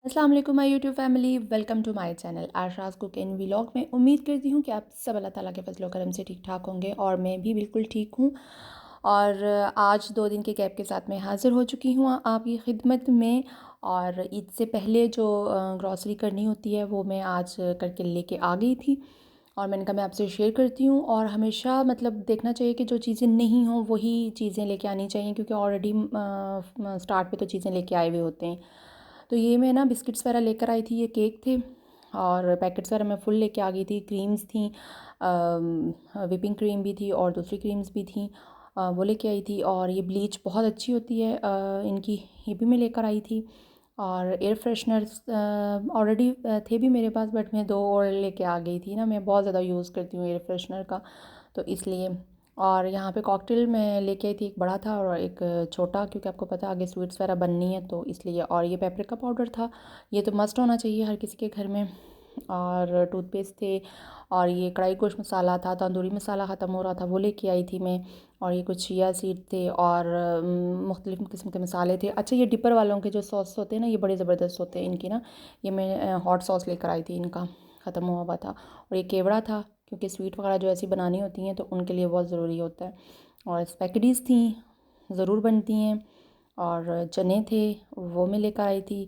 अस्सलाम वालेकुम my YouTube family, welcome to my channel Asha's cook and vlog में। उम्मीद करती हूँ कि आप सब अल्लाह ताला के फजल व करम से ठीक ठाक होंगे और मैं भी बिल्कुल ठीक हूँ। और आज 2 दिन के गैप के साथ मैं हाज़िर हो चुकी हूँ आपकी खिदमत में। और ईद से पहले जो ग्रॉसरी करनी होती है वो मैं आज करके लेके आ गई थी और मैंने कहा मैं आपसे शेयर करती हूँ। और हमेशा मतलब देखना चाहिए कि जो चीज़ें नहीं हों वही चीज़ें लेके आनी चाहिए, क्योंकि ऑलरेडी स्टार्ट पे तो चीज़ें लेके आए हुए होते हैं। तो ये मैं ना बिस्किट्स वगैरह लेकर आई थी, ये केक थे और पैकेट्स वगैरह मैं फुल लेके आ गई थी। क्रीम्स थी, विपिंग क्रीम भी थी और दूसरी क्रीम्स भी थी, वो लेके आई थी। और ये ब्लीच बहुत अच्छी होती है इनकी, ये भी मैं लेकर आई थी। और एयर फ्रेशनर्स ऑलरेडी थे भी मेरे पास, बट मैं 2 और लेके आ गई थी ना। मैं बहुत ज़्यादा यूज़ करती हूँ एयर फ्रेशनर का, तो इसलिए। और यहाँ पे कॉकटेल मैं लेके आई थी, एक बड़ा था और एक छोटा, क्योंकि आपको पता है आगे स्वीट्स वगैरह बननी है तो इसलिए। और ये पेपरिका पाउडर था, ये तो मस्ट होना चाहिए हर किसी के घर में। और टूथपेस्ट थे और ये कढ़ाई गोश्त मसाला था, तंदूरी मसाला ख़त्म हो रहा था, वो लेके आई थी मैं। और ये कुछ चिया सीड थे और मुख्तलिफ़ किस्म के मसाले थे। अच्छा, ये डिपर वालों के जो सॉस होते हैं ना, ये बड़े ज़बरदस्त होते हैं इनकी ना। ये मैं हॉट सॉस लेकर आई थी, इनका ख़त्म हुआ हुआ था। और ये केवड़ा था, क्योंकि स्वीट वगैरह जो ऐसी बनानी होती हैं तो उनके लिए बहुत ज़रूरी होता है। और स्पैगेटीज़ थी, ज़रूर बनती हैं। और चने थे, वो मैं लेकर आई थी।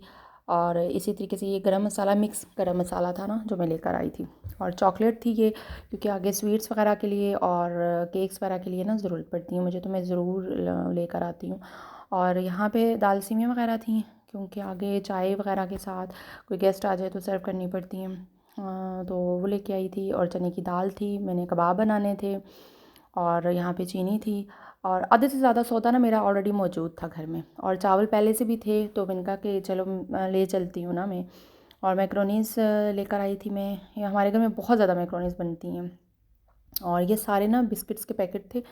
और इसी तरीके से ये गरम मसाला, मिक्स गरम मसाला था ना जो मैं लेकर आई थी। और चॉकलेट थी ये, क्योंकि आगे स्वीट्स वगैरह के लिए और केक्स वगैरह के लिए ना ज़रूरत पड़ती है मुझे, तो मैं ज़रूर लेकर आती हूँ। और यहाँ पे दाल सेमियाँ वगैरह थी, क्योंकि आगे चाय वगैरह के साथ कोई गेस्ट आ जाए तो सर्व करनी पड़ती हैं। तो वो लेके आई थी। और चने की दाल थी, मैंने कबाब बनाने थे। और यहाँ पे चीनी थी। और आधे से ज़्यादा सौदा ना मेरा ऑलरेडी मौजूद था घर में, और चावल पहले से भी थे, तो मैंने कहा कि चलो ले चलती हूँ ना मैं। और मैक्रोनीस लेकर आई थी मैं। ये हमारे घर में बहुत ज़्यादा मैक्रोनीस बनती हैं। और ये सारे ना बिस्किट्स के पैकेट थे।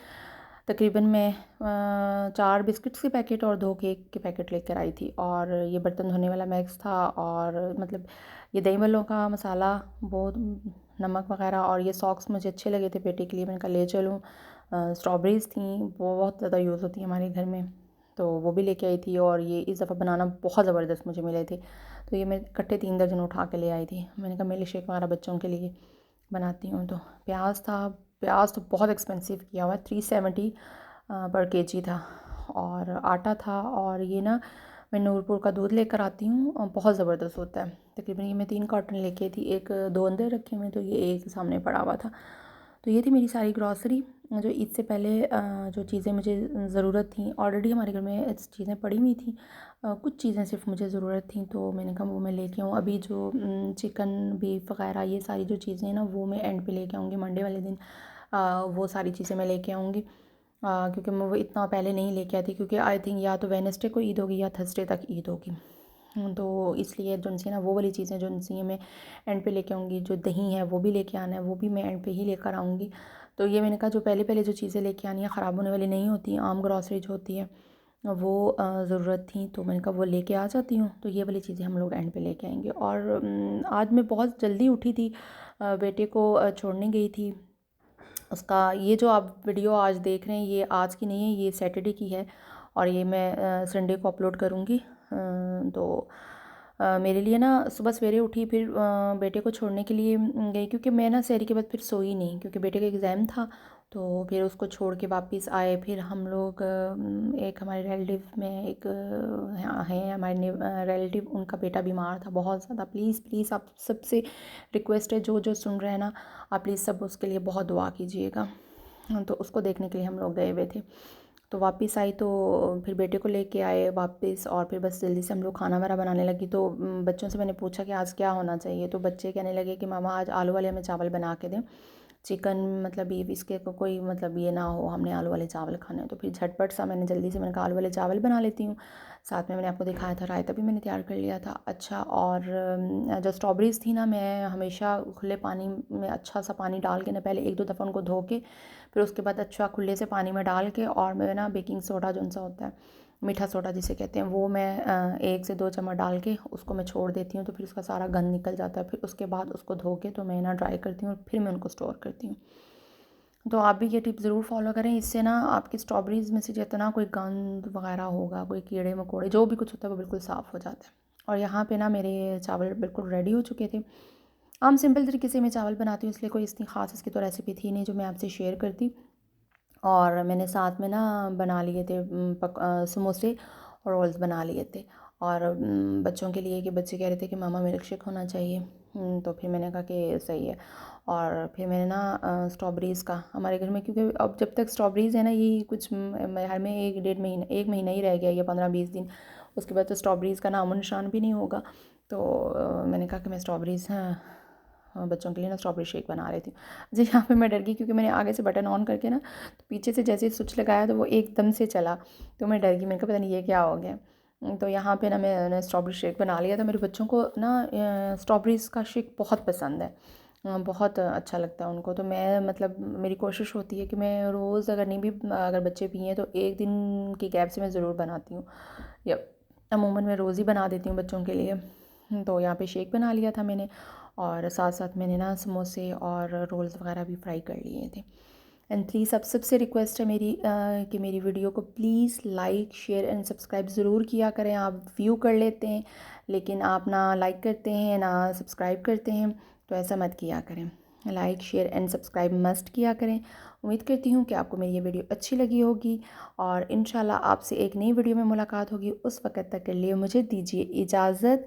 तकरीबन मैं 4 बिस्किट्स के पैकेट और 2 केक के पैकेट लेकर आई थी। और ये बर्तन धोने वाला मैक्स था, और मतलब ये दही भल्लों का मसाला, वो नमक वगैरह। और ये सॉक्स मुझे अच्छे लगे थे बेटे के लिए, मैंने कहा ले चलूँ। स्ट्रॉबेरीज़ थी, वो बहुत ज़्यादा यूज़ होती है हमारे घर में, तो वो भी लेके आई थी। और ये इस दफ़ा बनाना बहुत ज़बरदस्त मुझे मिले थे, तो ये मैं इकट्ठे 3 दर्जन उठा के ले आई थी। मैंने कहा मिल्क शेक वगैरह बच्चों के लिए बनाती हूँ। तो प्याज था, प्याज तो बहुत एक्सपेंसिव किया हुआ है, 370 पर केजी था। और आटा था। और ये ना मैं नूरपुर का दूध लेकर आती हूँ और बहुत ज़बरदस्त होता है। तकरीबन ये मैं 3 कार्टन लेके आई थी, एक 2 अंदर रखे हुए, तो ये एक सामने पड़ा हुआ था। तो ये थी मेरी सारी ग्रॉसरी, जो ईद से पहले जो चीज़ें मुझे ज़रूरत थी। ऑलरेडी हमारे घर में चीज़ें पड़ी हुई थी, कुछ चीज़ें सिर्फ मुझे ज़रूरत थी, तो मैंने कहा वो मैं लेके आऊँ। अभी जो चिकन बीफ वगैरह ये सारी जो चीज़ें हैं ना, वो मैं एंड पे लेके आऊँगी, मंडे वाले दिन वो सारी चीज़ें मैं लेके आऊँगी। क्योंकि मैं वो इतना पहले नहीं लेके आती, क्योंकि आई थिंक या तो वेडनेसडे को ईद होगी या थर्सडे तक ईद होगी। तो इसलिए जो सी ना वो वाली चीज़ें जो सी मैं एंड पे लेके आऊँगी। जो दही है वो भी लेके आना है, वो भी मैं एंड पे ही लेकर आऊँगी। तो ये मैंने कहा जो पहले पहले जो चीज़ें लेके आनी है, ख़राब होने वाली नहीं होती, आम ग्रॉसरी जो होती है वो ज़रूरत थी, तो मैंने कहा वो लेके आ जाती हूँ। तो ये वाली चीज़ें हम लोग एंड पे लेके आएंगे। और आज मैं बहुत जल्दी उठी थी, बेटे को छोड़ने गई थी। उसका ये जो आप वीडियो आज देख रहे हैं, ये आज की नहीं है, ये सैटरडे की है। और ये मैं संडे को अपलोड करूँगी। तो मेरे लिए ना सुबह सवेरे उठी, फिर बेटे को छोड़ने के लिए गई, क्योंकि मैं ना सहरी के बाद फिर सोई नहीं, क्योंकि बेटे का एग्ज़ाम था। तो फिर उसको छोड़ के वापस आए। फिर हम लोग एक हमारे रिलेटिव में एक हैं हमारे रिलेटिव, उनका बेटा बीमार था बहुत ज़्यादा। प्लीज़ प्लीज़ आप सबसे रिक्वेस्ट है, जो जो सुन रहे हैं ना, आप प्लीज़ सब उसके लिए बहुत दुआ कीजिएगा। तो उसको देखने के लिए हम लोग गए हुए थे। तो वापस आई, तो फिर बेटे को लेके आए वापस। और फिर बस जल्दी से हम लोग खाना वगैरह बनाने लगी। तो बच्चों से मैंने पूछा कि आज क्या होना चाहिए, तो बच्चे कहने लगे कि मामा आज आलू वाले हमें चावल बना के दें, चिकन मतलब बीफ इसके कोई मतलब ये ना हो, हमने आलू वाले चावल खाने हैं। तो फिर झटपट सा मैंने जल्दी से मैंने कहा आलू वाले चावल बना लेती हूँ। साथ में मैंने आपको दिखाया था रायता भी मैंने तैयार कर लिया था। अच्छा, और जो स्ट्रॉबेरीज़ थी ना, मैं हमेशा खुले पानी में अच्छा सा पानी डाल के ना, पहले 1-2 दफ़ा उनको धो के, फिर उसके बाद अच्छा खुले से पानी में डाल के, और मैं ना बेकिंग सोडा जो सा होता है, मीठा सोडा जिसे कहते हैं, वो मैं 1 से 2 चम्मच डाल के उसको मैं छोड़ देती हूँ। तो फिर उसका सारा गंद निकल जाता है। फिर उसके बाद उसको धो के तो मैं ना ड्राई करती हूँ और फिर मैं उनको स्टोर करती हूँ। तो आप भी ये टिप ज़रूर फॉलो करें, इससे ना आपकी स्ट्रॉबेरीज़ में से जितना कोई गंद वगैरह होगा, कोई कीड़े मकोड़े जो भी कुछ होता है, वो बिल्कुल साफ़ हो जाता है। और यहाँ पे ना मेरे चावल बिल्कुल रेडी हो चुके थे। आम सिंपल तरीके से मैं चावल बनाती हूँ, इसलिए कोई इतनी ख़ास इसकी तो रेसिपी थी नहीं जो मैं आपसे शेयर करती। और मैंने साथ में ना बना लिए थे समोसे और रोल्स बना लिए थे। और बच्चों के लिए कि बच्चे कह रहे थे कि मामा मिल्क शेक होना चाहिए। तो फिर मैंने कहा कि सही है। और फिर मैंने ना स्ट्रॉबेरीज़ का हमारे घर में, क्योंकि अब जब तक स्ट्रॉबेरीज़ है ना, यही कुछ हर में 1 महीना ही रह गया, या 15-20 दिन, उसके बाद तो स्ट्रॉबेरीज़ का नामो निशान भी नहीं होगा। तो मैंने कहा कि मैं स्ट्रॉबेरीज़ बच्चों के लिए ना स्ट्रॉबेरी शेक बना रही थी। जी, यहाँ पे मैं डर गई, क्योंकि मैंने आगे से बटन ऑन करके ना, तो पीछे से जैसे ही स्विच लगाया तो वो एकदम से चला। तो मैं डर गई, मैंने कहा पता नहीं ये क्या हो गया। तो यहाँ पे ना मैंने स्ट्रॉबेरी शेक बना लिया था। मेरे बच्चों को ना स्ट्रॉबेरीज़ का शेक बहुत पसंद है, बहुत अच्छा लगता है उनको। तो मैं मतलब मेरी कोशिश होती है कि मैं रोज़, अगर नहीं भी अगर बच्चे पिएँ तो एक दिन की गैप से मैं ज़रूर बनाती हूँ, या अमूमन मैं रोज़ ही बना देती हूँ बच्चों के लिए। तो यहाँ पे शेक बना लिया था मैंने, और साथ साथ मैंने ना समोसे और रोल्स वगैरह भी फ्राई कर लिए थे। एंड प्लीज़ अब सबसे रिक्वेस्ट है मेरी कि मेरी वीडियो को please like, share and subscribe ज़रूर किया करें। आप व्यू कर लेते हैं, लेकिन आप ना लाइक करते हैं ना सब्सक्राइब करते हैं, तो ऐसा मत किया करें। Like, share and subscribe must किया करें। उम्मीद करती हूँ कि आपको मेरी ये वीडियो अच्छी लगी होगी, और इंशाल्लाह आपसे एक नई वीडियो में मुलाकात होगी। उस वक़्त तक के लिए मुझे दीजिए इजाज़त।